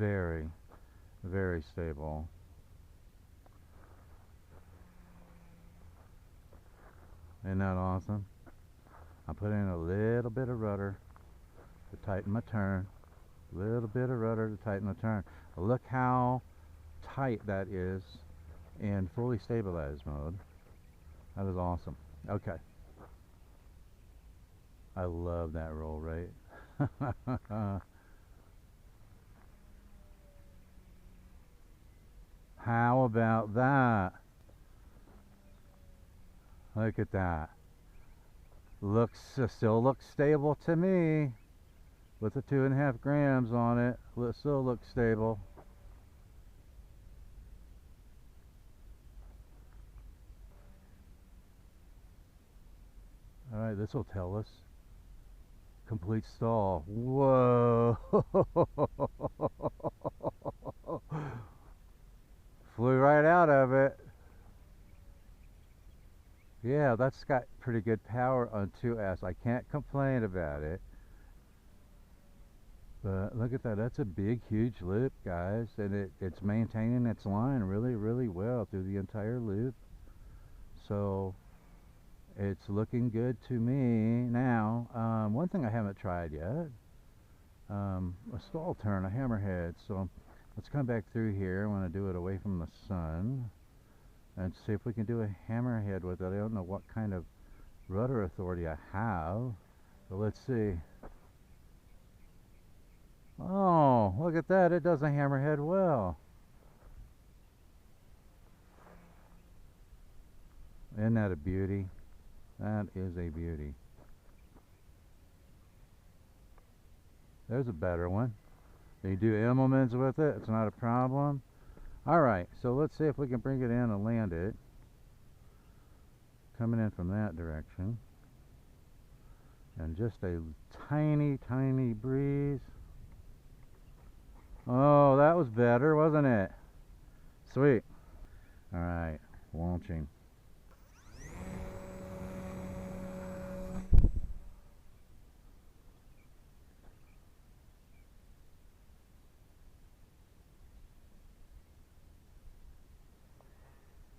Very, very stable. Isn't that awesome? I put in a little bit of rudder to tighten my turn. A little bit of rudder to tighten the turn. Look how tight that is in fully stabilized mode. That is awesome. Okay. I love that roll rate. How about that? Look at that. Still looks stable to me. With the 2.5 grams on it, it still looks stable. Alright, this will tell us. Complete stall. Whoa! Flew right out of it. Yeah, that's got pretty good power on 2S. I can't complain about it. But look at that. That's a big, huge loop, guys. And it's maintaining its line really, really well through the entire loop. So it's looking good to me. Now, one thing I haven't tried yet, a stall turn, a hammerhead. So let's come back through here. I want to do it away from the sun and see if we can do a hammerhead with it. I don't know what kind of rudder authority I have, but let's see. Oh, look at that. It does a hammerhead well. Isn't that a beauty? That is a beauty. There's a better one. You do Immelmans with it. It's not a problem. Alright, so let's see if we can bring it in and land it. Coming in from that direction. And just a tiny, tiny breeze. Oh, that was better, wasn't it? Sweet. Alright, launching.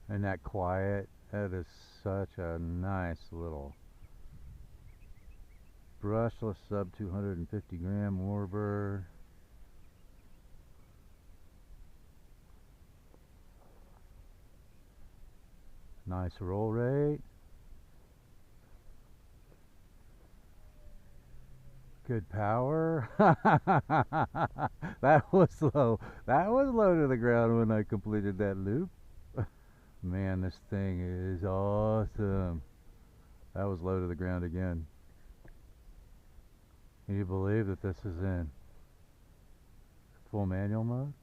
Isn't that quiet? That is such a nice little brushless sub 250 gram Warbird. Nice roll rate. Good power. That was low. That was low to the ground when I completed that loop. Man, this thing is awesome. That was low to the ground again. Can you believe that this is in full manual mode?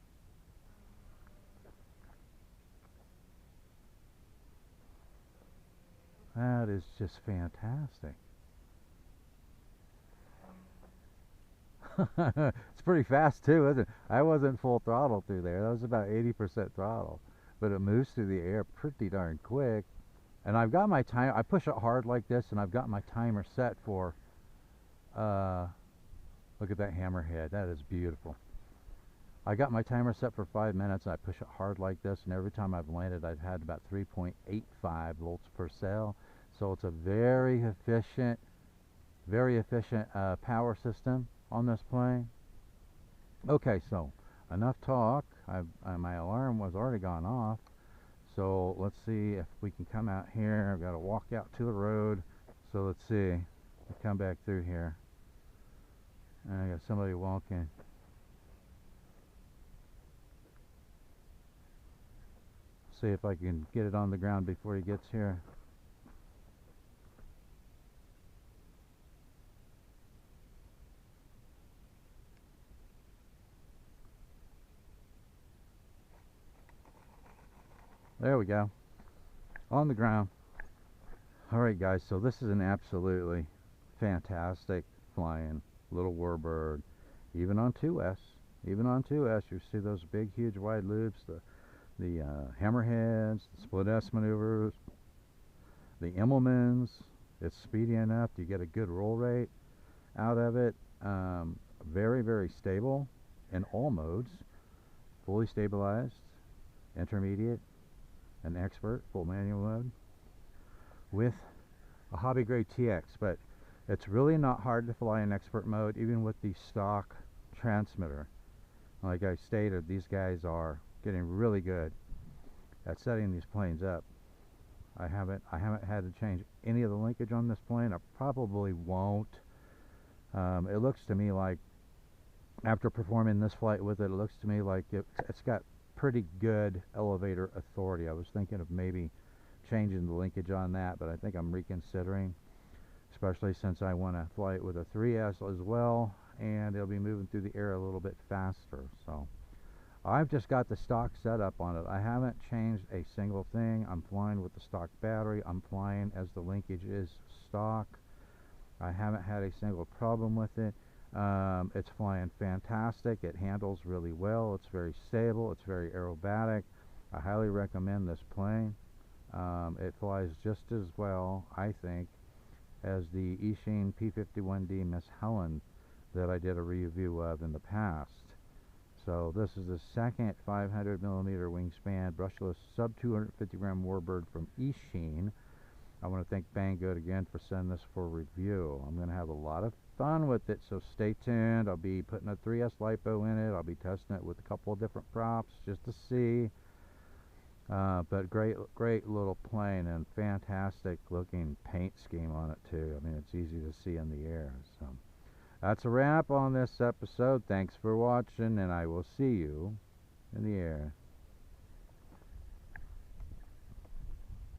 That is just fantastic. It's pretty fast too, isn't it? I wasn't full throttle through there. That was about 80% throttle. But it moves through the air pretty darn quick. And I've got my time, I push it hard like this, and I've got my timer set for, look at that hammerhead. That is beautiful. I got my timer set for 5 minutes, and I push it hard like this, and every time I've landed, I've had about 3.85 volts per cell. So it's a very efficient power system on this plane. Okay, so enough talk. My alarm was already gone off, so let's see if we can come out here. I've got to walk out to the road, so let's see. I'll come back through here. I got somebody walking. See if I can get it on the ground before he gets here. There we go. On the ground. Alright guys, so this is an absolutely fantastic flying little Warbird. Even on 2S. Even on 2S, you see those big, huge, wide loops, the hammerheads, the split S maneuvers, the Immelmans. It's speedy enough to get a good roll rate out of it. Very, very stable in all modes. fully stabilized, intermediate, and expert, full manual mode, with a hobby grade TX. But it's really not hard to fly in expert mode, even with the stock transmitter. Like I stated, these guys are getting really good at setting these planes up. I haven't had to change any of the linkage on this plane. I probably won't. It looks to me like, after performing this flight with it, it looks to me like it's got pretty good elevator authority. I was thinking of maybe changing the linkage on that, but I think I'm reconsidering, especially since I want to fly it with a 3S as well, and it'll be moving through the air a little bit faster. So I've just got the stock setup on it. I haven't changed a single thing. I'm flying with the stock battery. I'm flying as the linkage is stock. I haven't had a single problem with it. It's flying fantastic. It handles really well. It's very stable. It's very aerobatic. I highly recommend this plane. It flies just as well, I think, as the Eachine P51D Miss Helen that I did a review of in the past. So this is the second 500mm wingspan brushless sub 250 gram Warbird from Eachine. I want to thank Banggood again for sending this for review. I'm going to have a lot of fun with it, so stay tuned. I'll be putting a 3S LiPo in it. I'll be testing it with a couple of different props just to see. But great little plane, and fantastic looking paint scheme on it too. I mean, it's easy to see in the air. So that's a wrap on this episode. Thanks for watching, and I will see you in the air.